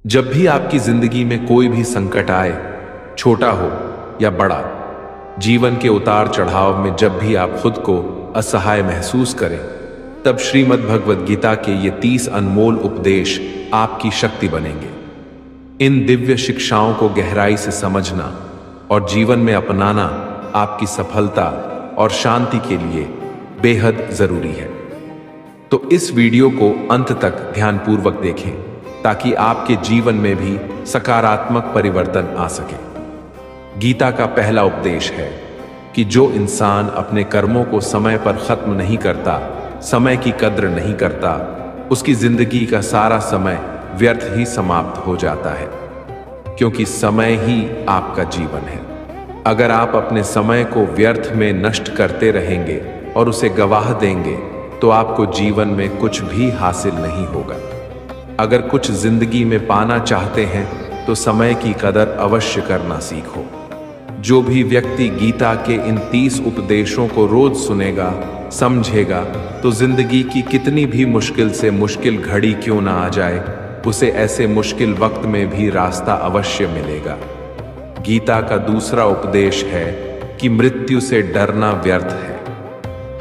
जब भी आपकी जिंदगी में कोई भी संकट आए, छोटा हो या बड़ा, जीवन के उतार चढ़ाव में जब भी आप खुद को असहाय महसूस करें, तब श्रीमद् भगवद गीता के ये 30 अनमोल उपदेश आपकी शक्ति बनेंगे। इन दिव्य शिक्षाओं को गहराई से समझना और जीवन में अपनाना आपकी सफलता और शांति के लिए बेहद जरूरी है। तो इस वीडियो को अंत तक ध्यानपूर्वक देखें ताकि आपके जीवन में भी सकारात्मक परिवर्तन आ सके। गीता का पहला उपदेश है कि जो इंसान अपने कर्मों को समय पर खत्म नहीं करता, समय की कद्र नहीं करता, उसकी जिंदगी का सारा समय व्यर्थ ही समाप्त हो जाता है, क्योंकि समय ही आपका जीवन है। अगर आप अपने समय को व्यर्थ में नष्ट करते रहेंगे और उसे गवाह देंगे तो आपको जीवन में कुछ भी हासिल नहीं होगा। अगर कुछ जिंदगी में पाना चाहते हैं तो समय की कदर अवश्य करना सीखो। जो भी व्यक्ति गीता के इन 30 उपदेशों को रोज सुनेगा, समझेगा, तो जिंदगी की कितनी भी मुश्किल से मुश्किल घड़ी क्यों ना आ जाए, उसे ऐसे मुश्किल वक्त में भी रास्ता अवश्य मिलेगा। गीता का दूसरा उपदेश है कि मृत्यु से डरना व्यर्थ है।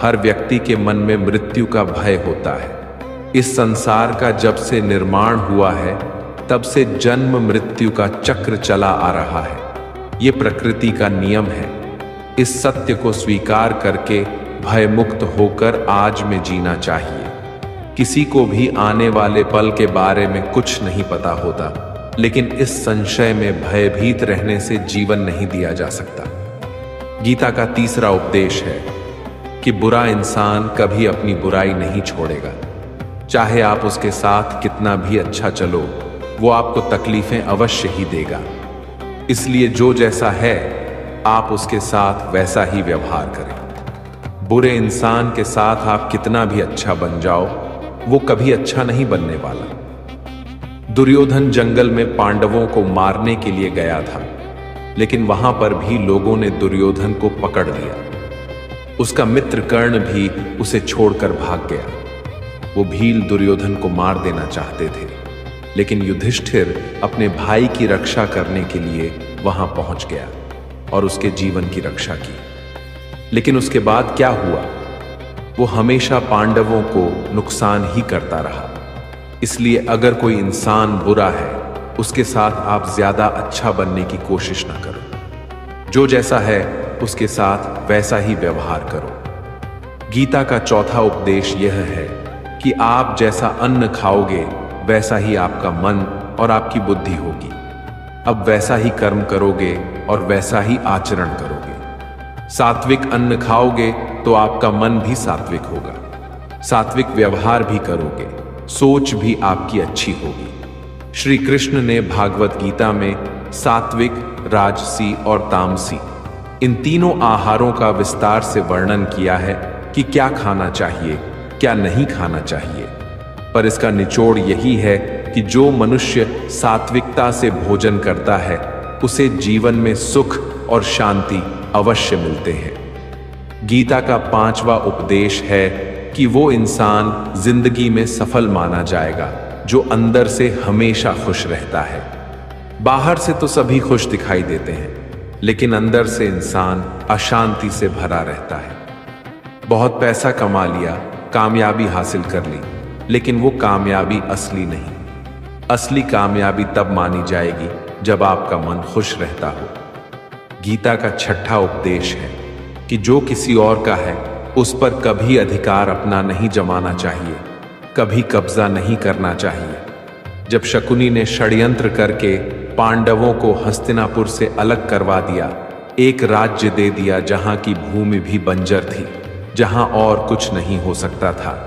हर व्यक्ति के मन में मृत्यु का भय होता है। इस संसार का जब से निर्माण हुआ है तब से जन्म मृत्यु का चक्र चला आ रहा है। ये प्रकृति का नियम है। इस सत्य को स्वीकार करके भयमुक्त होकर आज में जीना चाहिए। किसी को भी आने वाले पल के बारे में कुछ नहीं पता होता, लेकिन इस संशय में भयभीत रहने से जीवन नहीं दिया जा सकता। गीता का तीसरा उपदेश है कि बुरा इंसान कभी अपनी बुराई नहीं छोड़ेगा। चाहे आप उसके साथ कितना भी अच्छा चलो, वो आपको तकलीफें अवश्य ही देगा। इसलिए जो जैसा है आप उसके साथ वैसा ही व्यवहार करें। बुरे इंसान के साथ आप कितना भी अच्छा बन जाओ, वो कभी अच्छा नहीं बनने वाला। दुर्योधन जंगल में पांडवों को मारने के लिए गया था, लेकिन वहां पर भी लोगों ने दुर्योधन को पकड़ लिया। उसका मित्र कर्ण भी उसे छोड़कर भाग गया। वो भील दुर्योधन को मार देना चाहते थे, लेकिन युधिष्ठिर अपने भाई की रक्षा करने के लिए वहां पहुंच गया और उसके जीवन की रक्षा की। लेकिन उसके बाद क्या हुआ? वो हमेशा पांडवों को नुकसान ही करता रहा। इसलिए अगर कोई इंसान बुरा है, उसके साथ आप ज्यादा अच्छा बनने की कोशिश ना करो। जो जैसा है उसके साथ वैसा ही व्यवहार करो। गीता का चौथा उपदेश यह है कि आप जैसा अन्न खाओगे वैसा ही आपका मन और आपकी बुद्धि होगी। अब वैसा ही कर्म करोगे और वैसा ही आचरण करोगे। सात्विक अन्न खाओगे तो आपका मन भी सात्विक होगा। सात्विक व्यवहार भी करोगे, सोच भी आपकी अच्छी होगी। श्री कृष्ण ने भागवत गीता में सात्विक, राजसी और तामसी इन तीनों आहारों का विस्तार से वर्णन किया है कि क्या खाना चाहिए, क्या नहीं खाना चाहिए। पर इसका निचोड़ यही है कि जो मनुष्य सात्विकता से भोजन करता है उसे जीवन में सुख और शांति अवश्य मिलते हैं। गीता का पांचवा उपदेश है कि वो इंसान जिंदगी में सफल माना जाएगा जो अंदर से हमेशा खुश रहता है। बाहर से तो सभी खुश दिखाई देते हैं, लेकिन अंदर से इंसान अशांति से भरा रहता है। बहुत पैसा कमा लिया, कामयाबी हासिल कर ली, लेकिन वो कामयाबी असली नहीं। असली कामयाबी तब मानी जाएगी जब आपका मन खुश रहता हो। गीता का छठा उपदेश है कि जो किसी और का है उस पर कभी अधिकार अपना नहीं जमाना चाहिए, कभी कब्जा नहीं करना चाहिए। जब शकुनी ने षड्यंत्र करके पांडवों को हस्तिनापुर से अलग करवा दिया, एक राज्य दे दिया जहां की भूमि भी बंजर थी, जहां और कुछ नहीं हो सकता था,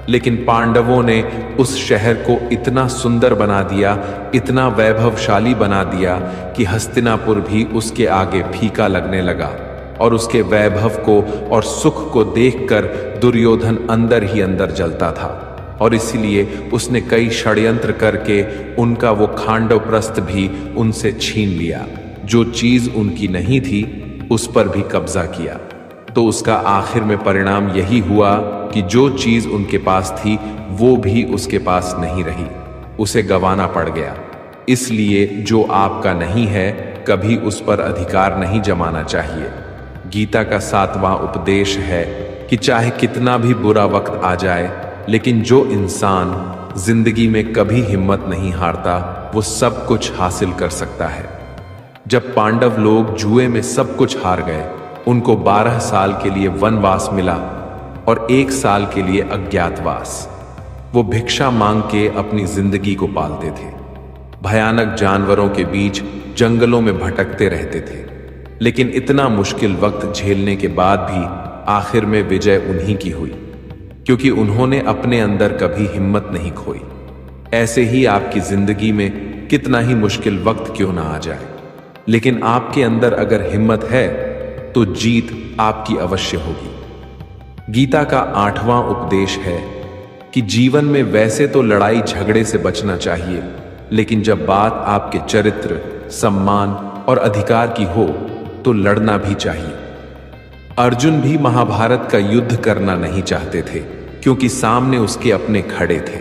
लेकिन पांडवों ने उस शहर को इतना सुंदर बना दिया, इतना वैभवशाली बना दिया कि हस्तिनापुर भी उसके आगे फीका लगने लगा। और उसके वैभव को और सुख को देखकर दुर्योधन अंदर ही अंदर जलता था, और इसीलिए उसने कई षड्यंत्र करके उनका वो खांडवप्रस्थ भी उनसे छीन लिया। जो चीज उनकी नहीं थी उस पर भी कब्जा किया। तो उसका आखिर में परिणाम यही हुआ कि जो चीज उनके पास थी वो भी उसके पास नहीं रही, उसे गंवाना पड़ गया। इसलिए जो आपका नहीं है कभी उस पर अधिकार नहीं जमाना चाहिए। गीता का 7वां उपदेश है कि चाहे कितना भी बुरा वक्त आ जाए, लेकिन जो इंसान जिंदगी में कभी हिम्मत नहीं हारता वो सब कुछ हासिल कर सकता है। जब पांडव लोग जुए में सब कुछ हार गए, उनको 12 साल के लिए वनवास मिला और 1 साल के लिए अज्ञातवास। वो भिक्षा मांग के अपनी जिंदगी को पालते थे। भयानक जानवरों के बीच जंगलों में भटकते रहते थे, लेकिन इतना मुश्किल वक्त झेलने के बाद भी आखिर में विजय उन्हीं की हुई, क्योंकि उन्होंने अपने अंदर कभी हिम्मत नहीं खोई। ऐसे ही आपकी जिंदगी में कितना ही मुश्किल वक्त क्यों ना आ जाए, लेकिन आपके अंदर अगर हिम्मत है तो जीत आपकी अवश्य होगी। गीता का 8वां उपदेश है कि जीवन में वैसे तो लड़ाई झगड़े से बचना चाहिए, लेकिन जब बात आपके चरित्र, सम्मान और अधिकार की हो तो लड़ना भी चाहिए। अर्जुन भी महाभारत का युद्ध करना नहीं चाहते थे, क्योंकि सामने उसके अपने खड़े थे,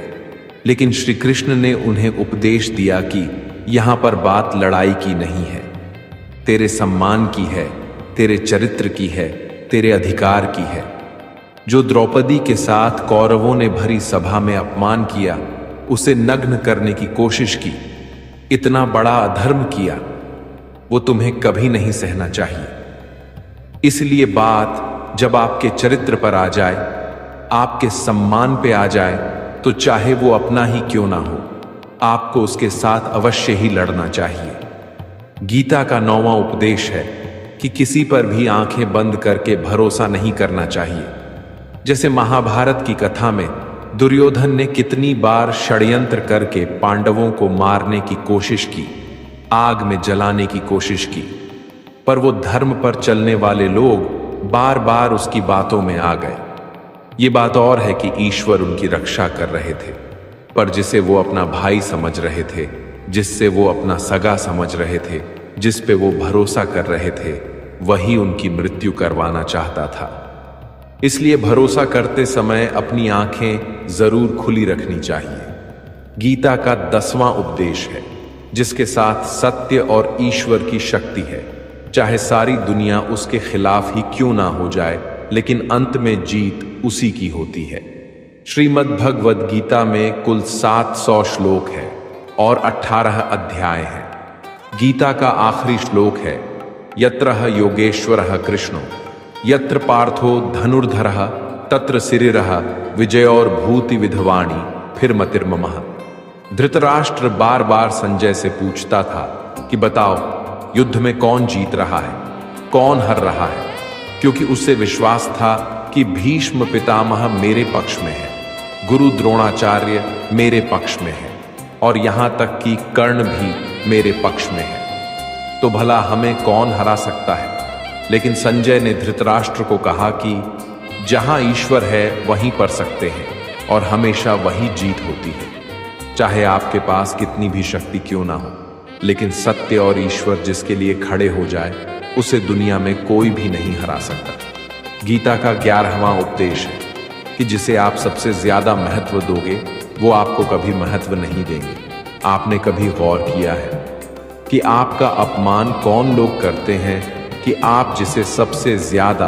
लेकिन श्री कृष्ण ने उन्हें उपदेश दिया कि यहां पर बात लड़ाई की नहीं है, तेरे सम्मान की है, तेरे चरित्र की है, तेरे अधिकार की है। जो द्रौपदी के साथ कौरवों ने भरी सभा में अपमान किया, उसे नग्न करने की कोशिश की, इतना बड़ा अधर्म किया, वो तुम्हें कभी नहीं सहना चाहिए। इसलिए बात जब आपके चरित्र पर आ जाए, आपके सम्मान पे आ जाए, तो चाहे वो अपना ही क्यों ना हो, आपको उसके साथ अवश्य ही लड़ना चाहिए। गीता का 9वां उपदेश है कि किसी पर भी आंखें बंद करके भरोसा नहीं करना चाहिए। जैसे महाभारत की कथा में दुर्योधन ने कितनी बार षड्यंत्र करके पांडवों को मारने की कोशिश की, आग में जलाने की कोशिश की, पर वो धर्म पर चलने वाले लोग बार बार उसकी बातों में आ गए। ये बात और है कि ईश्वर उनकी रक्षा कर रहे थे, पर जिसे वो अपना भाई समझ रहे थे, जिससे वो अपना सगा समझ रहे थे, जिस पे वो भरोसा कर रहे थे, वही उनकी मृत्यु करवाना चाहता था। इसलिए भरोसा करते समय अपनी आंखें जरूर खुली रखनी चाहिए। गीता का 10वां उपदेश है जिसके साथ सत्य और ईश्वर की शक्ति है। चाहे सारी दुनिया उसके खिलाफ ही क्यों ना हो जाए, लेकिन अंत में जीत उसी की होती है। श्रीमद् भगवद गीता में कुल 700 श्लोक है और 18 अध्याय हैं। गीता का आखिरी श्लोक है, यत्रः योगेश्वरः कृष्णो यत्र पार्थो धनुर्धरः तत्र सिरिरः विजयोर भूति विधवाणी फिर मतिर्ममः। धृतराष्ट्र बार बार संजय से पूछता था कि बताओ युद्ध में कौन जीत रहा है, कौन हार रहा है, क्योंकि उसे विश्वास था कि भीष्म पितामह मेरे पक्ष में है, गुरु द्रोणाचार्य मेरे पक्ष में है और यहां तक कि कर्ण भी मेरे पक्ष में है, तो भला हमें कौन हरा सकता है। लेकिन संजय ने धृतराष्ट्र को कहा कि जहां ईश्वर है वहीं पर सकते हैं और हमेशा वही जीत होती है। चाहे आपके पास कितनी भी शक्ति क्यों ना हो, लेकिन सत्य और ईश्वर जिसके लिए खड़े हो जाए उसे दुनिया में कोई भी नहीं हरा सकता। गीता का 11वां उपदेश है कि जिसे आप सबसे ज्यादा महत्व दोगे वो आपको कभी महत्व नहीं देंगे। आपने कभी गौर किया है कि आपका अपमान कौन लोग करते हैं कि आप जिसे सबसे ज्यादा,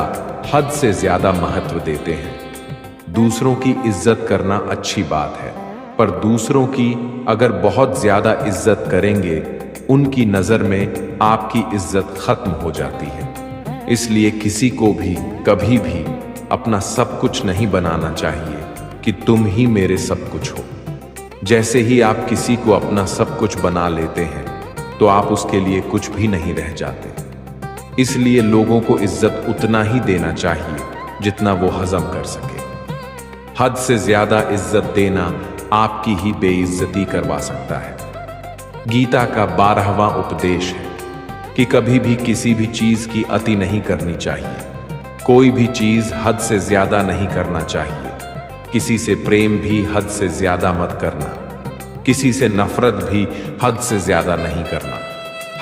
हद से ज्यादा महत्व देते हैं। दूसरों की इज्जत करना अच्छी बात है, पर दूसरों की अगर बहुत ज्यादा इज्जत करेंगे, उनकी नजर में आपकी इज्जत खत्म हो जाती है। इसलिए किसी को भी कभी भी अपना सब कुछ नहीं बनाना चाहिए कि तुम ही मेरे सब कुछ हो। जैसे ही आप किसी को अपना सब कुछ बना लेते हैं, तो आप उसके लिए कुछ भी नहीं रह जाते। इसलिए लोगों को इज्जत उतना ही देना चाहिए जितना वो हजम कर सके। हद से ज्यादा इज्जत देना आपकी ही बेइज्जती करवा सकता है। गीता का 12वां उपदेश है कि कभी भी किसी भी चीज की अति नहीं करनी चाहिए। कोई भी चीज हद से ज्यादा नहीं करना चाहिए। किसी से प्रेम भी हद से ज्यादा मत करना। किसी से नफरत भी हद से ज्यादा नहीं करना।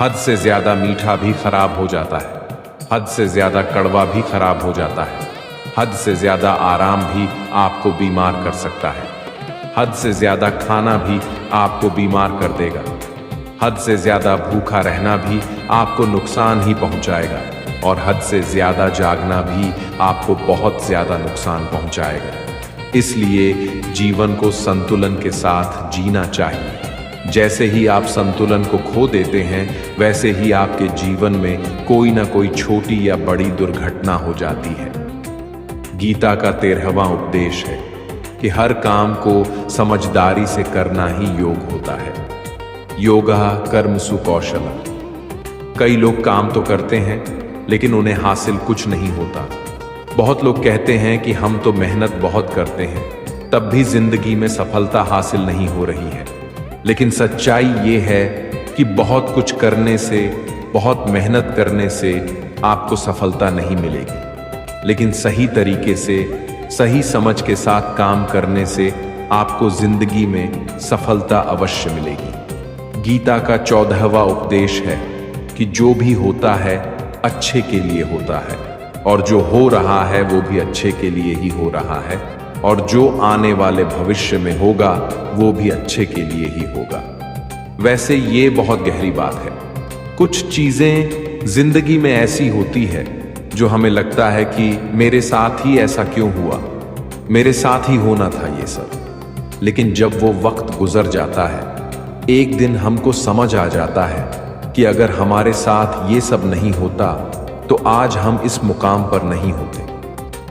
हद से ज्यादा मीठा भी खराब हो जाता है, हद से ज्यादा कड़वा भी खराब हो जाता है, हद से ज्यादा आराम भी आपको बीमार कर सकता है, हद से ज्यादा खाना भी आपको बीमार कर देगा। हद से ज्यादा भूखा रहना भी आपको नुकसान ही पहुंचाएगा और हद से ज्यादा जागना भी आपको बहुत ज्यादा नुकसान पहुंचाएगा। इसलिए जीवन को संतुलन के साथ जीना चाहिए। जैसे ही आप संतुलन को खो देते हैं वैसे ही आपके जीवन में कोई ना कोई छोटी या बड़ी दुर्घटना हो जाती है। गीता का 13वां उपदेश है कि हर काम को समझदारी से करना ही योग होता है। योगा कर्मसु कौशलम। कई लोग काम तो करते हैं लेकिन उन्हें हासिल कुछ नहीं होता। बहुत लोग कहते हैं कि हम तो मेहनत बहुत करते हैं तब भी जिंदगी में सफलता हासिल नहीं हो रही है। लेकिन सच्चाई ये है कि बहुत कुछ करने से, बहुत मेहनत करने से आपको सफलता नहीं मिलेगी, लेकिन सही तरीके से, सही समझ के साथ काम करने से आपको जिंदगी में सफलता अवश्य मिलेगी। गीता का 14वां उपदेश है कि जो भी होता है अच्छे के लिए होता है और जो हो रहा है वो भी अच्छे के लिए ही हो रहा है और जो आने वाले भविष्य में होगा वो भी अच्छे के लिए ही होगा। वैसे ये बहुत गहरी बात है। कुछ चीजें जिंदगी में ऐसी होती है जो हमें लगता है कि मेरे साथ ही ऐसा क्यों हुआ, मेरे साथ ही होना था ये सब। लेकिन जब वो वक्त गुजर जाता है, एक दिन हमको समझ आ जाता है कि अगर हमारे साथ ये सब नहीं होता तो आज हम इस मुकाम पर नहीं होते।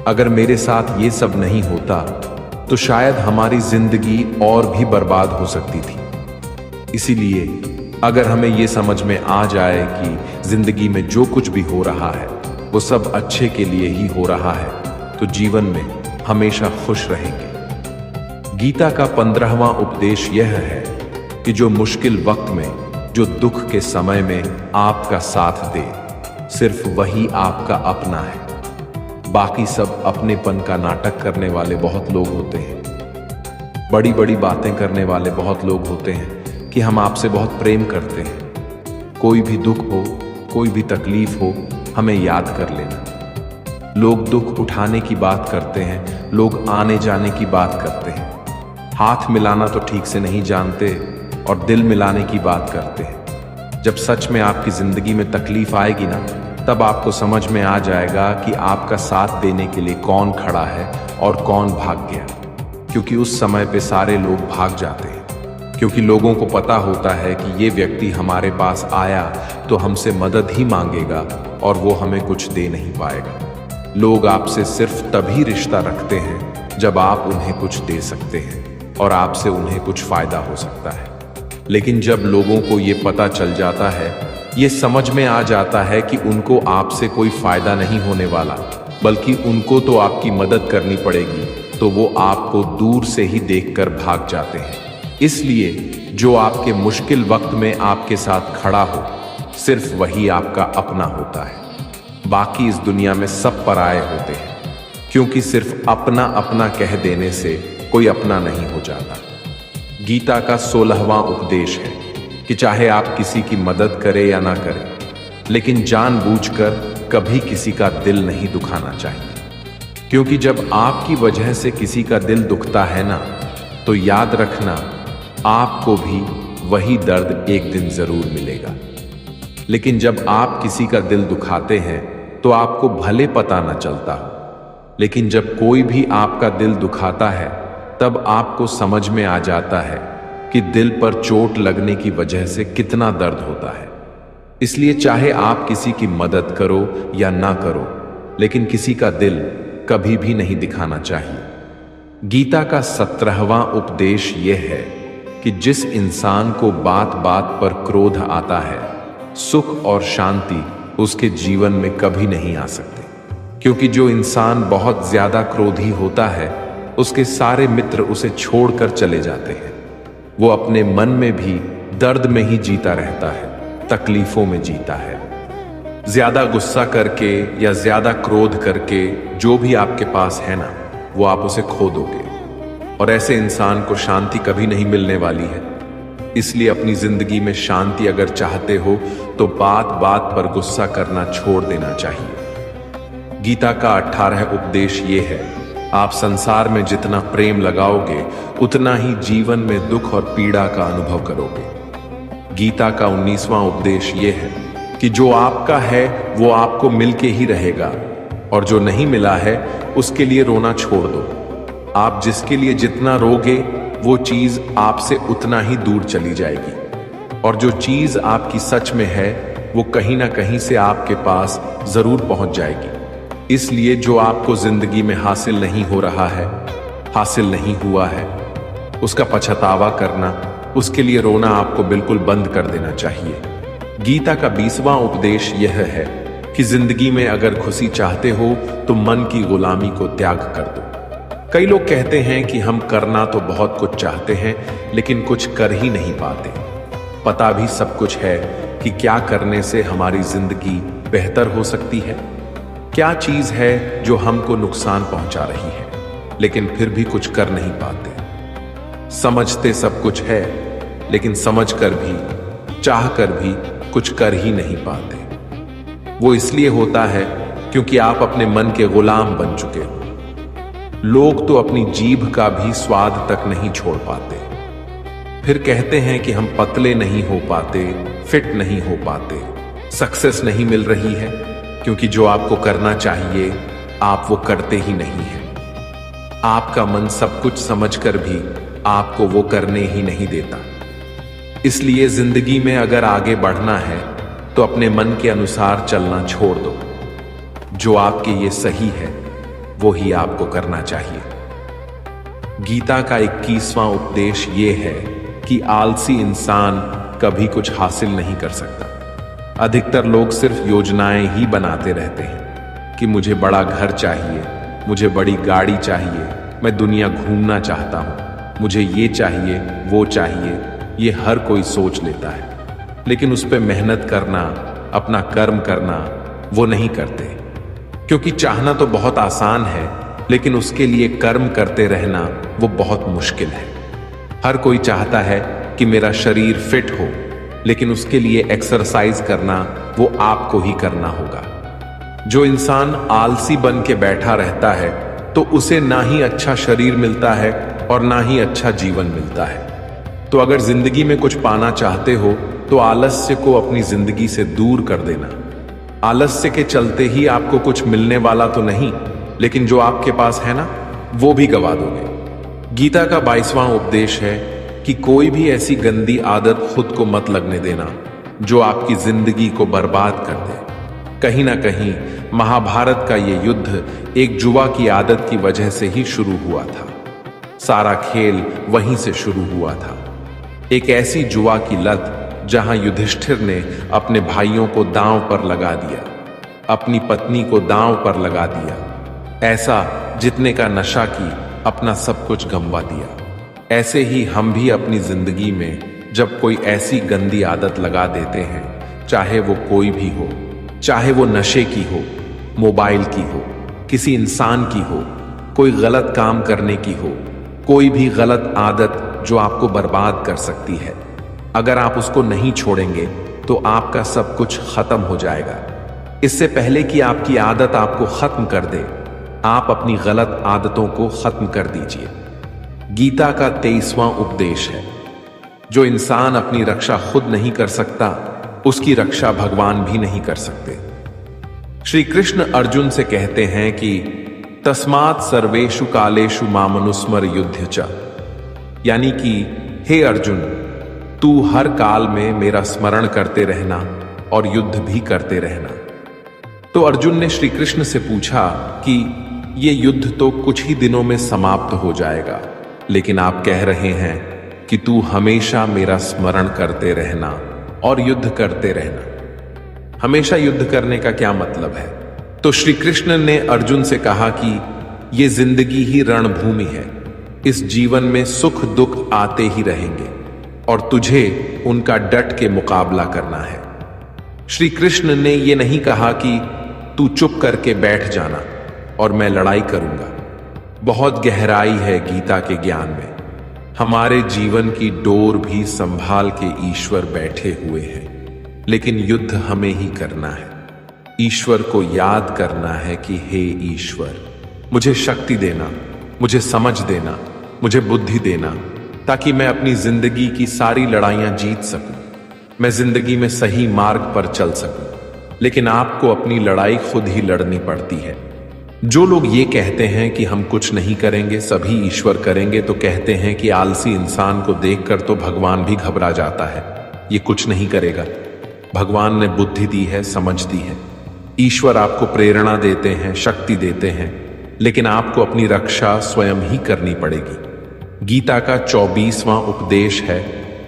अगर मेरे साथ ये सब नहीं होता तो शायद हमारी जिंदगी और भी बर्बाद हो सकती थी। इसीलिए अगर हमें ये समझ में आ जाए कि जिंदगी में जो कुछ भी हो रहा है वो सब अच्छे के लिए ही हो रहा है तो जीवन में हमेशा खुश रहेंगे। गीता का 15वां उपदेश यह है कि जो मुश्किल वक्त में, जो दुख के समय में आपका साथ दे, सिर्फ वही आपका अपना है। बाकी सब अपनेपन का नाटक करने वाले बहुत लोग होते हैं। बड़ी बड़ी बातें करने वाले बहुत लोग होते हैं कि हम आपसे बहुत प्रेम करते हैं। कोई भी दुख हो, कोई भी तकलीफ हो, हमें याद कर लेना। लोग दुख उठाने की बात करते हैं, लोग आने जाने की बात करते हैं। हाथ मिलाना तो ठीक से नहीं जानते और दिल मिलाने की बात करते हैं। जब सच में आपकी जिंदगी में तकलीफ आएगी ना, तब आपको समझ में आ जाएगा कि आपका साथ देने के लिए कौन खड़ा है और कौन भाग गया। क्योंकि उस समय पे सारे लोग भाग जाते हैं, क्योंकि लोगों को पता होता है कि ये व्यक्ति हमारे पास आया तो हमसे मदद ही मांगेगा और वो हमें कुछ दे नहीं पाएगा। लोग आपसे सिर्फ तभी रिश्ता रखते हैं जब आप उन्हें कुछ दे सकते हैं और आपसे उन्हें कुछ फायदा हो सकता है। लेकिन जब लोगों को ये पता चल जाता है, ये समझ में आ जाता है कि उनको आपसे कोई फायदा नहीं होने वाला, बल्कि उनको तो आपकी मदद करनी पड़ेगी, तो वो आपको दूर से ही देखकर भाग जाते हैं। इसलिए जो आपके मुश्किल वक्त में आपके साथ खड़ा हो, सिर्फ वही आपका अपना होता है। बाकी इस दुनिया में सब पराये होते हैं, क्योंकि सिर्फ अपना अपना कह देने से कोई अपना नहीं हो जाता। गीता का 16वां उपदेश है कि चाहे आप किसी की मदद करें या ना करें, लेकिन जानबूझकर कभी किसी का दिल नहीं दुखाना चाहिए। क्योंकि जब आपकी वजह से किसी का दिल दुखता है ना, तो याद रखना आपको भी वही दर्द एक दिन जरूर मिलेगा। लेकिन जब आप किसी का दिल दुखाते हैं तो आपको भले पता ना चलता हो, लेकिन जब कोई भी आपका दिल दुखाता है तब आपको समझ में आ जाता है कि दिल पर चोट लगने की वजह से कितना दर्द होता है। इसलिए चाहे आप किसी की मदद करो या ना करो, लेकिन किसी का दिल कभी भी नहीं दिखाना चाहिए। गीता का 17वां उपदेश यह है कि जिस इंसान को बात बात पर क्रोध आता है, सुख और शांति उसके जीवन में कभी नहीं आ सकते। क्योंकि जो इंसान बहुत ज्यादा क्रोधी होता है, उसके सारे मित्र उसे छोड़कर चले जाते हैं। वो अपने मन में भी दर्द में ही जीता रहता है, तकलीफों में जीता है। ज्यादा गुस्सा करके या ज्यादा क्रोध करके जो भी आपके पास है ना, वो आप उसे खो दोगे और ऐसे इंसान को शांति कभी नहीं मिलने वाली है। इसलिए अपनी जिंदगी में शांति अगर चाहते हो तो बात बात पर गुस्सा करना छोड़ देना चाहिए। गीता का 18वां उपदेश ये है, आप संसार में जितना प्रेम लगाओगे उतना ही जीवन में दुख और पीड़ा का अनुभव करोगे। गीता का 19वां उपदेश ये है कि जो आपका है वो आपको मिलके ही रहेगा, और जो नहीं मिला है उसके लिए रोना छोड़ दो। आप जिसके लिए जितना रोगे वो चीज आपसे उतना ही दूर चली जाएगी, और जो चीज आपकी सच में है वो कहीं ना कहीं से आपके पास जरूर पहुंच जाएगी। इसलिए जो आपको जिंदगी में हासिल नहीं हो रहा है, हासिल नहीं हुआ है, उसका पछतावा करना, उसके लिए रोना आपको बिल्कुल बंद कर देना चाहिए। गीता का 20वां उपदेश यह है कि जिंदगी में अगर खुशी चाहते हो तो मन की गुलामी को त्याग कर दो। कई लोग कहते हैं कि हम करना तो बहुत कुछ चाहते हैं लेकिन कुछ कर ही नहीं पाते। पता भी सब कुछ है कि क्या करने से हमारी जिंदगी बेहतर हो सकती है, क्या चीज है जो हमको नुकसान पहुंचा रही है, लेकिन फिर भी कुछ कर नहीं पाते। समझते सब कुछ है लेकिन समझकर भी, चाहकर भी कुछ कर ही नहीं पाते। वो इसलिए होता है क्योंकि आप अपने मन के गुलाम बन चुके हो। लोग तो अपनी जीभ का भी स्वाद तक नहीं छोड़ पाते। फिर कहते हैं कि हम पतले नहीं हो पाते, फिट नहीं हो पाते, सक्सेस नहीं मिल रही है, क्योंकि जो आपको करना चाहिए आप वो करते ही नहीं हैं। आपका मन सब कुछ समझकर भी आपको वो करने ही नहीं देता। इसलिए जिंदगी में अगर आगे बढ़ना है तो अपने मन के अनुसार चलना छोड़ दो। जो आपके लिए सही है वो ही आपको करना चाहिए। गीता का 21वां उपदेश ये है कि आलसी इंसान कभी कुछ हासिल नहीं कर सकता। अधिकतर लोग सिर्फ योजनाएं ही बनाते रहते हैं कि मुझे बड़ा घर चाहिए, मुझे बड़ी गाड़ी चाहिए, मैं दुनिया घूमना चाहता हूं, मुझे ये चाहिए, वो चाहिए। ये हर कोई सोच लेता है, लेकिन उस पर मेहनत करना, अपना कर्म करना वो नहीं करते। क्योंकि चाहना तो बहुत आसान है, लेकिन उसके लिए कर्म करते रहना वो बहुत मुश्किल है। हर कोई चाहता है कि मेरा शरीर फिट हो, लेकिन उसके लिए एक्सरसाइज करना वो आपको ही करना होगा। जो इंसान आलसी बन के बैठा रहता है तो उसे ना ही अच्छा शरीर मिलता है और ना ही अच्छा जीवन मिलता है। तो अगर जिंदगी में कुछ पाना चाहते हो तो आलस्य को अपनी जिंदगी से दूर कर देना। आलस्य के चलते ही आपको कुछ मिलने वाला तो नहीं, लेकिन जो आपके पास है ना वो भी गवा दोगे। गीता का 22वां उपदेश है कि कोई भी ऐसी गंदी आदत खुद को मत लगने देना जो आपकी जिंदगी को बर्बाद कर दे। कहीं ना कहीं महाभारत का ये युद्ध एक जुआ की आदत की वजह से ही शुरू हुआ था। सारा खेल वहीं से शुरू हुआ था। एक ऐसी जुआ की लत जहां युधिष्ठिर ने अपने भाइयों को दांव पर लगा दिया, अपनी पत्नी को दांव पर लगा दिया, ऐसा जितने का नशा की अपना सब कुछ गंवा दिया। ऐसे ही हम भी अपनी जिंदगी में जब कोई ऐसी गंदी आदत लगा देते हैं, चाहे वो कोई भी हो, चाहे वो नशे की हो, मोबाइल की हो, किसी इंसान की हो, कोई गलत काम करने की हो, कोई भी गलत आदत जो आपको बर्बाद कर सकती है, अगर आप उसको नहीं छोड़ेंगे तो आपका सब कुछ खत्म हो जाएगा। इससे पहले कि आपकी आदत आपको खत्म कर दे, आप अपनी गलत आदतों को खत्म कर दीजिए। गीता का 23वां उपदेश है, जो इंसान अपनी रक्षा खुद नहीं कर सकता उसकी रक्षा भगवान भी नहीं कर सकते। श्री कृष्ण अर्जुन से कहते हैं कि तस्मात् सर्वेषु कालेषु मामनुस्मर युध्य च, यानी कि हे अर्जुन, तू हर काल में मेरा स्मरण करते रहना और युद्ध भी करते रहना। तो अर्जुन ने श्री कृष्ण से पूछा कि ये युद्ध तो कुछ ही दिनों में समाप्त हो जाएगा, लेकिन आप कह रहे हैं कि तू हमेशा मेरा स्मरण करते रहना और युद्ध करते रहना। हमेशा युद्ध करने का क्या मतलब है? तो श्री कृष्ण ने अर्जुन से कहा कि ये जिंदगी ही रणभूमि है, इस जीवन में सुख दुख आते ही रहेंगे और तुझे उनका डट के मुकाबला करना है। श्री कृष्ण ने ये नहीं कहा कि तू चुप करके बैठ जाना और मैं लड़ाई करूंगा। बहुत गहराई है गीता के ज्ञान में। हमारे जीवन की डोर भी संभाल के ईश्वर बैठे हुए हैं, लेकिन युद्ध हमें ही करना है। ईश्वर को याद करना है कि हे ईश्वर, मुझे शक्ति देना, मुझे समझ देना, मुझे बुद्धि देना, ताकि मैं अपनी जिंदगी की सारी लड़ाइयां जीत सकूं। मैं जिंदगी में सही मार्ग पर चल सकूं। लेकिन आपको अपनी लड़ाई खुद ही लड़नी पड़ती है। जो लोग ये कहते हैं कि हम कुछ नहीं करेंगे, सभी ईश्वर करेंगे, तो कहते हैं कि आलसी इंसान को देखकर तो भगवान भी घबरा जाता है, ये कुछ नहीं करेगा। भगवान ने बुद्धि दी है, समझ दी है। ईश्वर आपको प्रेरणा देते हैं, शक्ति देते हैं, लेकिन आपको अपनी रक्षा स्वयं ही करनी पड़ेगी। गीता का 24वां उपदेश है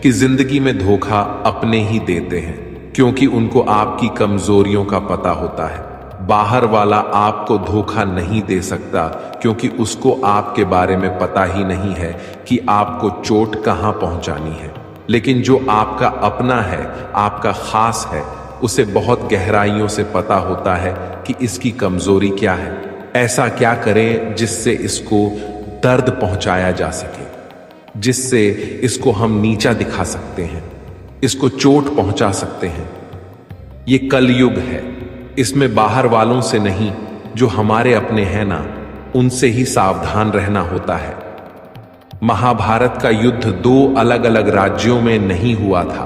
कि जिंदगी में धोखा अपने ही देते हैं, क्योंकि उनको आपकी कमजोरियों का पता होता है। बाहर वाला आपको धोखा नहीं दे सकता, क्योंकि उसको आपके बारे में पता ही नहीं है कि आपको चोट कहां पहुंचानी है। लेकिन जो आपका अपना है, आपका खास है, उसे बहुत गहराइयों से पता होता है कि इसकी कमजोरी क्या है, ऐसा क्या करें जिससे इसको दर्द पहुंचाया जा सके, जिससे इसको हम नीचा दिखा सकते हैं, इसको चोट पहुंचा सकते हैं। ये कलयुग है, इसमें बाहर वालों से नहीं, जो हमारे अपने हैं ना, उनसे ही सावधान रहना होता है। महाभारत का युद्ध 2 अलग अलग राज्यों में नहीं हुआ था,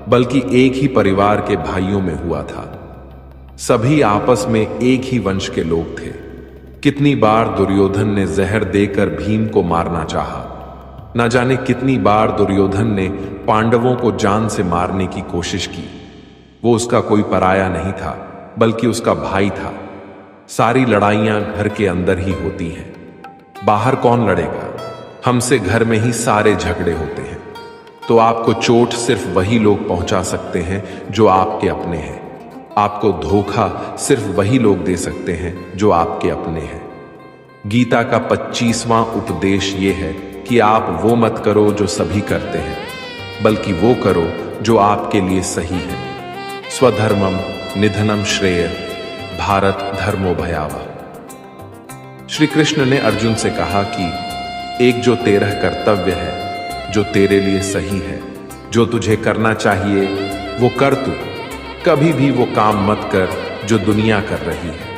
बल्कि एक ही परिवार के भाइयों में हुआ था। सभी आपस में एक ही वंश के लोग थे। कितनी बार दुर्योधन ने जहर देकर भीम को मारना चाहा, न जाने कितनी बार दुर्योधन ने पांडवों को जान से मारने की कोशिश की। वो उसका कोई पराया नहीं था, बल्कि उसका भाई था। सारी लड़ाइयां घर के अंदर ही होती हैं, बाहर कौन लड़ेगा? हमसे घर में ही सारे झगड़े होते हैं। तो आपको चोट सिर्फ वही लोग पहुंचा सकते हैं जो आपके अपने हैं। आपको धोखा सिर्फ वही लोग दे सकते हैं जो आपके अपने हैं। गीता का 25वां उपदेश ये है कि आप वो मत करो जो सभी करते हैं, बल्कि वो करो जो आपके लिए सही है। स्वधर्मम निधनम श्रेय, भारत धर्मो भयावह। श्री कृष्ण ने अर्जुन से कहा कि एक जो तेरा कर्तव्य है, जो तेरे लिए सही है, जो तुझे करना चाहिए वो कर तू। कभी भी वो काम मत कर जो दुनिया कर रही है।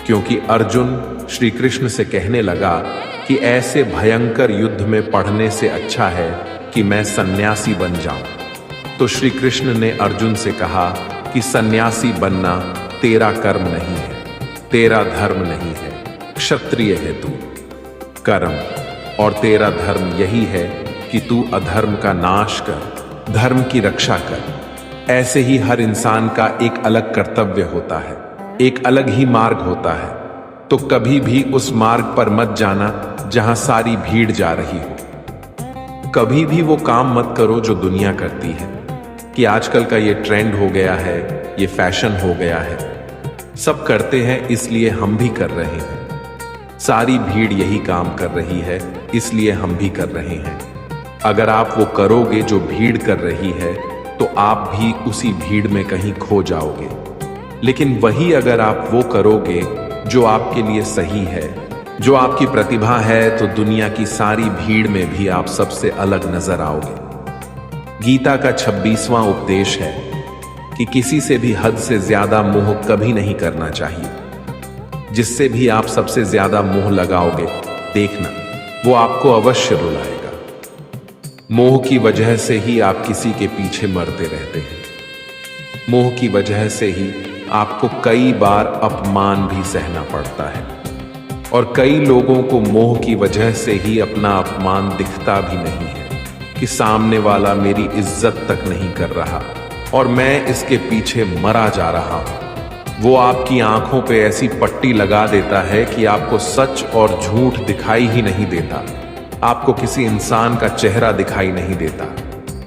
क्योंकि अर्जुन श्री कृष्ण से कहने लगा कि ऐसे भयंकर युद्ध में पढ़ने से अच्छा है कि मैं सन्यासी बन जाऊं। तो श्री कृष्ण ने अर्जुन से कहा कि सन्यासी बनना तेरा कर्म नहीं है, तेरा धर्म नहीं है। क्षत्रिय है तू, कर्म, और तेरा धर्म यही है कि तू अधर्म का नाश कर, धर्म की रक्षा कर। ऐसे ही हर इंसान का एक अलग कर्तव्य होता है, एक अलग ही मार्ग होता है। तो कभी भी उस मार्ग पर मत जाना जहां सारी भीड़ जा रही हो। कभी भी वो काम मत करो जो दुनिया करती है, कि आजकल का ये ट्रेंड हो गया है, ये फैशन हो गया है, सब करते हैं इसलिए हम भी कर रहे हैं। सारी भीड़ यही काम कर रही है, इसलिए हम भी कर रहे हैं। अगर आप वो करोगे जो भीड़ कर रही है, तो आप भी उसी भीड़ में कहीं खो जाओगे। लेकिन वही अगर आप वो करोगे जो आपके लिए सही है, जो आपकी प्रतिभा है, तो दुनिया की सारी भीड़ में भी आप सबसे अलग नजर आओगे। गीता का 26वां उपदेश है कि किसी से भी हद से ज्यादा मोह कभी नहीं करना चाहिए। जिससे भी आप सबसे ज्यादा मोह लगाओगे, देखना वो आपको अवश्य रुलाएगा। मोह की वजह से ही आप किसी के पीछे मरते रहते हैं। मोह की वजह से ही आपको कई बार अपमान भी सहना पड़ता है, और कई लोगों को मोह की वजह से ही अपना अपमान दिखता भी नहीं है कि सामने वाला मेरी इज्जत तक नहीं कर रहा और मैं इसके पीछे मरा जा रहा हूं। वो आपकी आंखों पे ऐसी पट्टी लगा देता है कि आपको सच और झूठ दिखाई ही नहीं देता। आपको किसी इंसान का चेहरा दिखाई नहीं देता।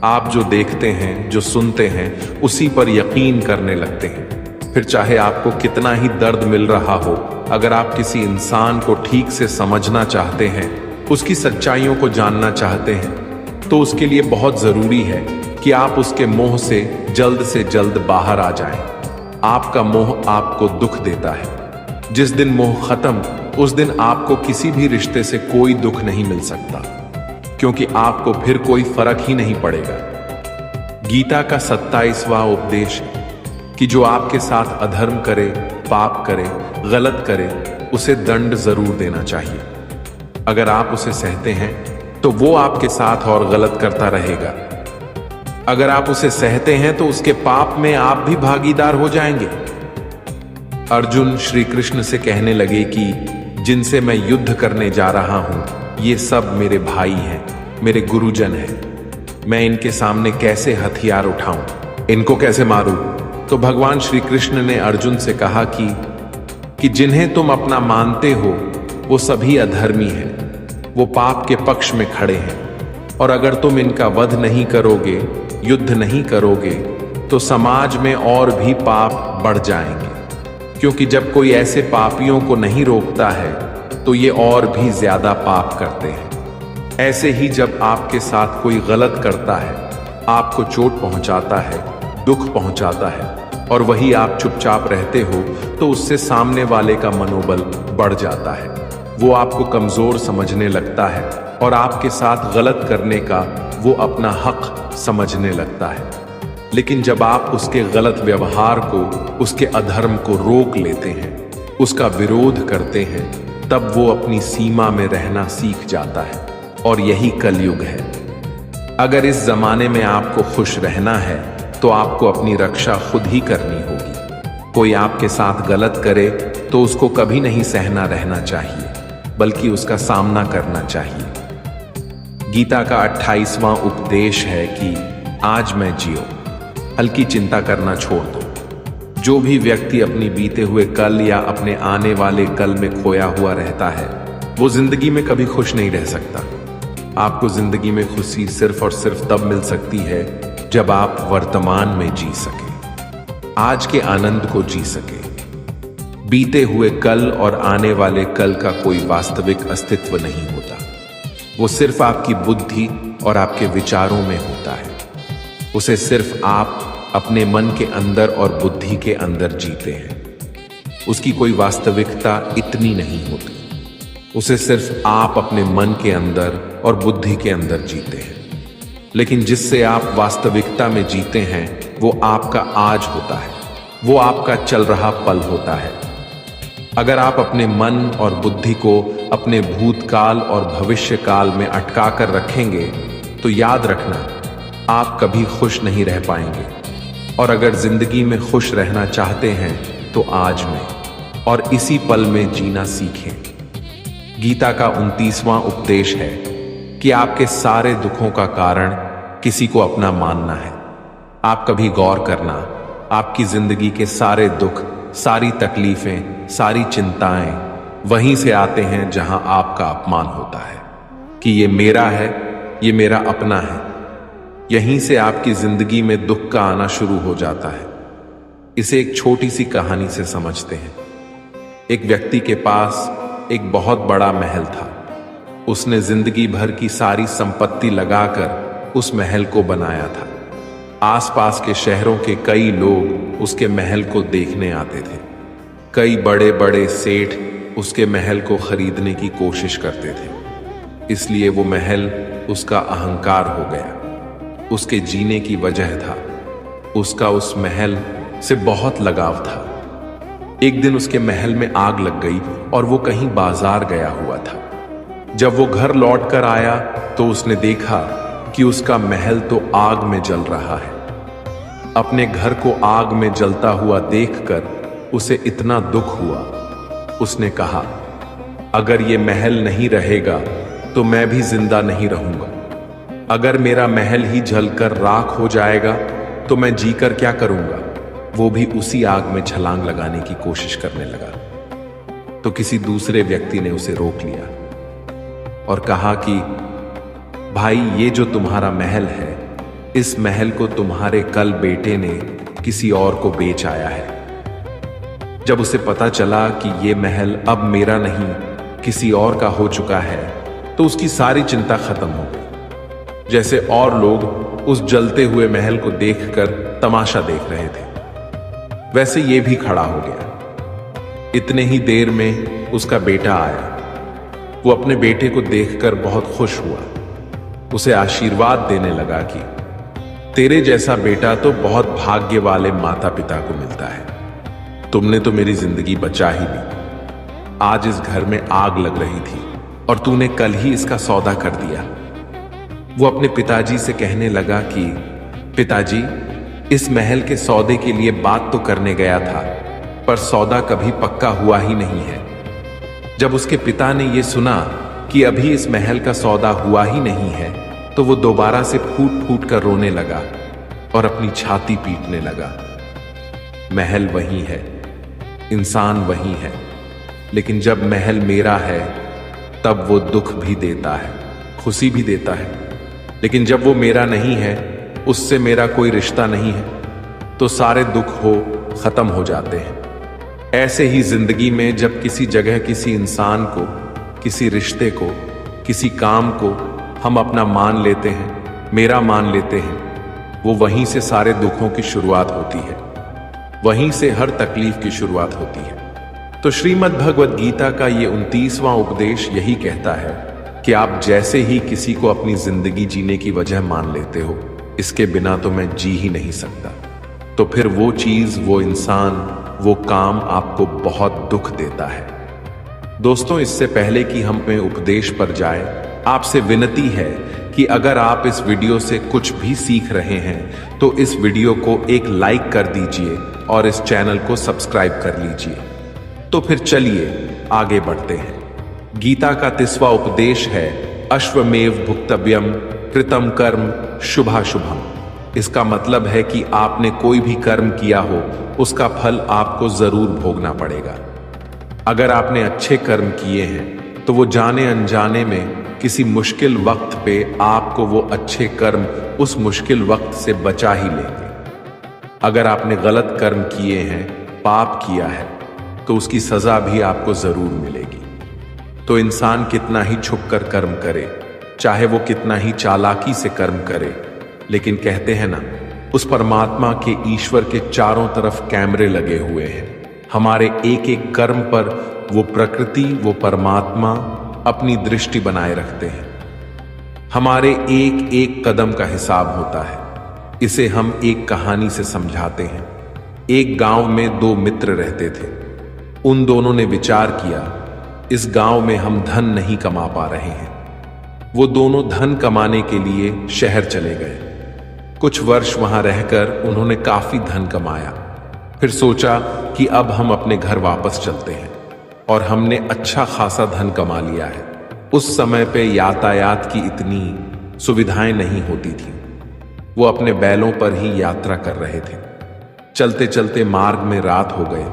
आप जो देखते हैं, जो सुनते हैं, उसी पर यकीन करने लगते हैं। फिर चाहे आपको कितना ही दर्द मिल रहा हो, अगर आप किसी इंसान को ठीक से समझना चाहते हैं, उसकी सच्चाइयों को जानना चाहते हैं, तो उसके लिए बहुत जरूरी है कि आप उसके मोह से जल्द बाहर आ जाएं। आपका मोह आपको दुख देता है। जिस दिन मोह खत्म, उस दिन आपको किसी भी रिश्ते से कोई दुख नहीं मिल सकता, क्योंकि आपको फिर कोई फर्क ही नहीं पड़ेगा। गीता का 27वां उपदेश है कि जो आपके साथ अधर्म करे, पाप करे, गलत करे, उसे दंड जरूर देना चाहिए। अगर आप उसे सहते हैं तो वो आपके साथ और गलत करता रहेगा। अगर आप उसे सहते हैं तो उसके पाप में आप भी भागीदार हो जाएंगे। अर्जुन श्री कृष्ण से कहने लगे कि जिनसे मैं युद्ध करने जा रहा हूं ये सब मेरे भाई हैं, मेरे गुरुजन हैं। मैं इनके सामने कैसे हथियार उठाऊं, इनको कैसे मारूं? तो भगवान श्री कृष्ण ने अर्जुन से कहा कि जिन्हें तुम अपना मानते हो वो सभी अधर्मी हैं, वो पाप के पक्ष में खड़े हैं, और अगर तुम इनका वध नहीं करोगे, युद्ध नहीं करोगे, तो समाज में और भी पाप बढ़ जाएंगे। क्योंकि जब कोई ऐसे पापियों को नहीं रोकता है तो ये और भी ज्यादा पाप करते हैं। ऐसे ही जब आपके साथ कोई गलत करता है, आपको चोट पहुंचाता है, दुख पहुंचाता है, और वही आप चुपचाप रहते हो, तो उससे सामने वाले का मनोबल बढ़ जाता है। वो आपको कमजोर समझने लगता है और आपके साथ गलत करने का वो अपना हक समझने लगता है। लेकिन जब आप उसके गलत व्यवहार को, उसके अधर्म को रोक लेते हैं, उसका विरोध करते हैं, तब वो अपनी सीमा में रहना सीख जाता है। और यही कलयुग है। अगर इस जमाने में आपको खुश रहना है तो आपको अपनी रक्षा खुद ही करनी होगी। कोई आपके साथ गलत करे तो उसको कभी नहीं सहना रहना चाहिए, बल्कि उसका सामना करना चाहिए। गीता का 28वां उपदेश है कि आज मैं जियो, हल्की चिंता करना छोड़ दो। जो भी व्यक्ति अपनी बीते हुए कल या अपने आने वाले कल में खोया हुआ रहता है वो जिंदगी में कभी खुश नहीं रह सकता। आपको जिंदगी में खुशी सिर्फ और सिर्फ तब मिल सकती है जब आप वर्तमान में जी सके, आज के आनंद को जी सके। बीते हुए कल और आने वाले कल का कोई वास्तविक अस्तित्व नहीं होता, वो सिर्फ आपकी बुद्धि और आपके विचारों में होता है। उसे सिर्फ आप अपने मन के अंदर और बुद्धि के अंदर जीते हैं। उसकी कोई वास्तविकता इतनी नहीं होती, उसे सिर्फ आप अपने मन के अंदर और बुद्धि के अंदर जीते हैं। लेकिन जिससे आप वास्तविकता में जीते हैं वो आपका आज होता है, वो आपका चल रहा पल होता है। अगर आप अपने मन और बुद्धि को अपने भूतकाल और भविष्य काल में अटका कर रखेंगे तो याद रखना आप कभी खुश नहीं रह पाएंगे। और अगर जिंदगी में खुश रहना चाहते हैं तो आज में और इसी पल में जीना सीखें। गीता का 29वां उपदेश है कि आपके सारे दुखों का कारण किसी को अपना मानना है। आप कभी गौर करना, आपकी जिंदगी के सारे दुख, सारी तकलीफें, सारी चिंताएं वहीं से आते हैं जहां आपका अपमान होता है कि ये मेरा है, ये मेरा अपना है। यहीं से आपकी जिंदगी में दुख का आना शुरू हो जाता है। इसे एक छोटी सी कहानी से समझते हैं। एक व्यक्ति के पास एक बहुत बड़ा महल था। उसने जिंदगी भर की सारी संपत्ति लगाकर उस महल को बनाया था। आसपास के शहरों के कई लोग उसके महल को देखने आते थे। कई बड़े बड़े सेठ उसके महल को खरीदने की कोशिश करते थे। इसलिए वो महल उसका अहंकार हो गया, उसके जीने की वजह था। उसका उस महल से बहुत लगाव था। एक दिन उसके महल में आग लग गई और वो कहीं बाजार गया हुआ था। जब वो घर लौट कर आया तो उसने देखा कि उसका महल तो आग में जल रहा है। अपने घर को आग में जलता हुआ देखकर उसे इतना दुख हुआ। उसने कहा, अगर ये महल नहीं रहेगा तो मैं भी जिंदा नहीं रहूंगा। अगर मेरा महल ही जलकर राख हो जाएगा तो मैं जीकर क्या करूंगा। वो भी उसी आग में छलांग लगाने की कोशिश करने लगा। तो किसी दूसरे व्यक्ति ने उसे रोक लिया और कहा कि भाई, ये जो तुम्हारा महल है, इस महल को तुम्हारे कल बेटे ने किसी और को बेच आया है। जब उसे पता चला कि ये महल अब मेरा नहीं किसी और का हो चुका है तो उसकी सारी चिंता खत्म हो गई। जैसे और लोग उस जलते हुए महल को देखकर तमाशा देख रहे थे, वैसे ये भी खड़ा हो गया। इतने ही देर में उसका बेटा आया। वो अपने बेटे को देखकर बहुत खुश हुआ। उसे आशीर्वाद देने लगा कि तेरे जैसा बेटा तो बहुत भाग्य वाले माता पिता को मिलता है। तुमने तो मेरी जिंदगी बचा ही ली। आज इस घर में आग लग रही थी और तूने कल ही इसका सौदा कर दिया। वो अपने पिताजी से कहने लगा कि पिताजी, इस महल के सौदे के लिए बात तो करने गया था, पर सौदा कभी पक्का हुआ ही नहीं है। जब उसके पिता ने यह सुना कि अभी इस महल का सौदा हुआ ही नहीं है, तो वो दोबारा से फूट फूट कर रोने लगा और अपनी छाती पीटने लगा। महल वही है, इंसान वही है, लेकिन जब महल मेरा है तब वो दुख भी देता है, खुशी भी देता है। लेकिन जब वो मेरा नहीं है, उससे मेरा कोई रिश्ता नहीं है, तो सारे दुख खत्म हो जाते हैं। ऐसे ही जिंदगी में जब किसी जगह किसी इंसान को, किसी रिश्ते को, किसी काम को हम अपना मान लेते हैं, मेरा मान लेते हैं, वो वहीं से सारे दुखों की शुरुआत होती है, वहीं से हर तकलीफ की शुरुआत होती है। तो श्रीमद् भगवद गीता का ये 29वां उपदेश यही कहता है कि आप जैसे ही किसी को अपनी जिंदगी जीने की वजह मान लेते हो, इसके बिना तो मैं जी ही नहीं सकता, तो फिर वो चीज, वो इंसान, वो काम आपको बहुत दुख देता है। दोस्तों, इससे पहले कि हम अपने उपदेश पर जाएं, आपसे विनती है कि अगर आप इस वीडियो से कुछ भी सीख रहे हैं तो इस वीडियो को एक लाइक कर दीजिए और इस चैनल को सब्सक्राइब कर लीजिए। तो फिर चलिए आगे बढ़ते हैं। गीता का 30वां उपदेश है अश्वमेव भुक्तव्यम कृतम कर्म शुभाशुभम। इसका मतलब है कि आपने कोई भी कर्म किया हो, उसका फल आपको जरूर भोगना पड़ेगा। अगर आपने अच्छे कर्म किए हैं तो वो जाने अनजाने में किसी मुश्किल वक्त पे आपको वो अच्छे कर्म उस मुश्किल वक्त से बचा ही लेंगे। अगर आपने गलत कर्म किए हैं, पाप किया है, तो उसकी सजा भी आपको जरूर मिलेगी। तो इंसान कितना ही छुपकर कर्म करे, चाहे वो कितना ही चालाकी से कर्म करे, लेकिन कहते हैं ना, उस परमात्मा के, ईश्वर के चारों तरफ कैमरे लगे हुए हैं। हमारे एक एक कर्म पर वो प्रकृति, वो परमात्मा अपनी दृष्टि बनाए रखते हैं। हमारे एक एक कदम का हिसाब होता है। इसे हम एक कहानी से समझाते हैं। एक गांव में दो मित्र रहते थे। उन दोनों ने विचार किया, इस गांव में हम धन नहीं कमा पा रहे हैं। वो दोनों धन कमाने के लिए शहर चले गए। कुछ वर्ष वहां रहकर उन्होंने काफी धन कमाया। फिर सोचा कि अब हम अपने घर वापस चलते हैं, और हमने अच्छा खासा धन कमा लिया है। उस समय पे यातायात की इतनी सुविधाएं नहीं होती थी। वो अपने बैलों पर ही यात्रा कर रहे थे। चलते चलते मार्ग में रात हो गए,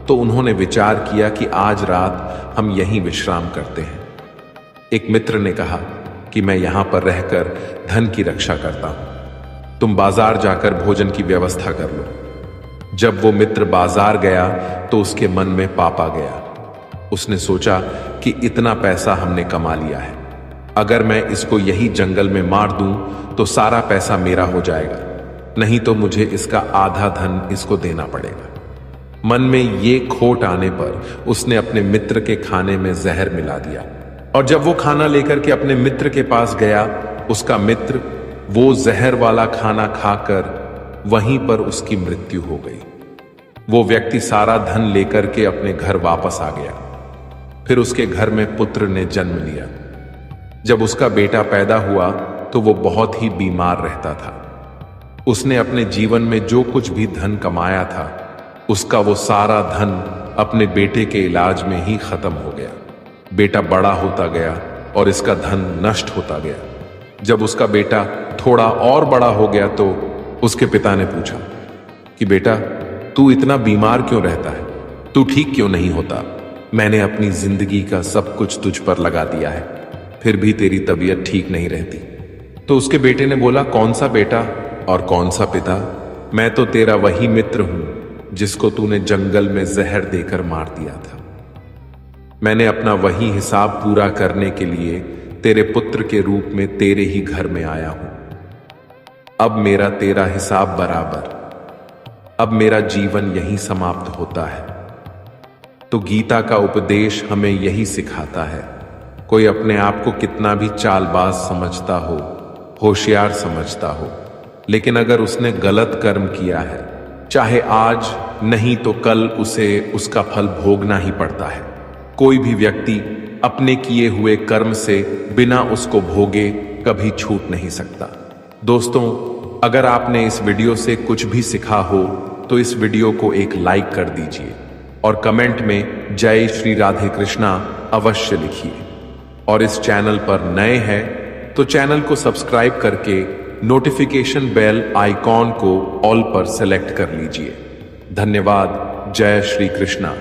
तो उन्होंने विचार किया कि आज रात हम यहीं विश्राम करते हैं। एक मित्र ने कहा कि मैं यहां पर रहकर धन की रक्षा करता हूं, तुम बाजार जाकर भोजन की व्यवस्था कर लो। जब वो मित्र बाजार गया तो उसके मन में पाप आ गया। उसने सोचा कि इतना पैसा हमने कमा लिया है, अगर मैं इसको यही जंगल में मार दूं तो सारा पैसा मेरा हो जाएगा, नहीं तो मुझे इसका आधा धन इसको देना पड़ेगा। मन में ये खोट आने पर उसने अपने मित्र के खाने में जहर मिला दिया, और जब वो खाना लेकर के अपने मित्र के पास गया, उसका मित्र वो जहर वाला खाना खाकर वहीं पर उसकी मृत्यु हो गई। वो व्यक्ति सारा धन लेकर के अपने घर वापस आ गया। फिर उसके घर में पुत्र ने जन्म लिया। जब उसका बेटा पैदा हुआ तो वो बहुत ही बीमार रहता था। उसने अपने जीवन में जो कुछ भी धन कमाया था, उसका वो सारा धन अपने बेटे के इलाज में ही खत्म हो गया। बेटा बड़ा होता गया और इसका धन नष्ट होता गया। जब उसका बेटा थोड़ा और बड़ा हो गया तो उसके पिता ने पूछा कि बेटा, तू इतना बीमार क्यों रहता है? तू ठीक क्यों नहीं होता? मैंने अपनी जिंदगी का सब कुछ तुझ पर लगा दिया है, फिर भी तेरी तबीयत ठीक नहीं रहती। तो उसके बेटे ने बोला, कौन सा बेटा और कौन सा पिता? मैं तो तेरा वही मित्र हूं जिसको तूने जंगल में जहर देकर मार दिया था। मैंने अपना वही हिसाब पूरा करने के लिए तेरे पुत्र के रूप में तेरे ही घर में आया हूं। अब मेरा तेरा हिसाब बराबर। अब मेरा जीवन यही समाप्त होता है। तो गीता का उपदेश हमें यही सिखाता है, कोई अपने आप को कितना भी चालबाज समझता हो, होशियार समझता हो, लेकिन अगर उसने गलत कर्म किया है, चाहे आज नहीं तो कल उसे उसका फल भोगना ही पड़ता है। कोई भी व्यक्ति अपने किए हुए कर्म से बिना उसको भोगे कभी छूट नहीं सकता। दोस्तों, अगर आपने इस वीडियो से कुछ भी सीखा हो तो इस वीडियो को एक लाइक कर दीजिए और कमेंट में जय श्री राधे कृष्णा अवश्य लिखिए। और इस चैनल पर नए हैं तो चैनल को सब्सक्राइब करके नोटिफिकेशन बेल आइकॉन को ऑल पर सेलेक्ट कर लीजिए। धन्यवाद। जय श्री कृष्णा।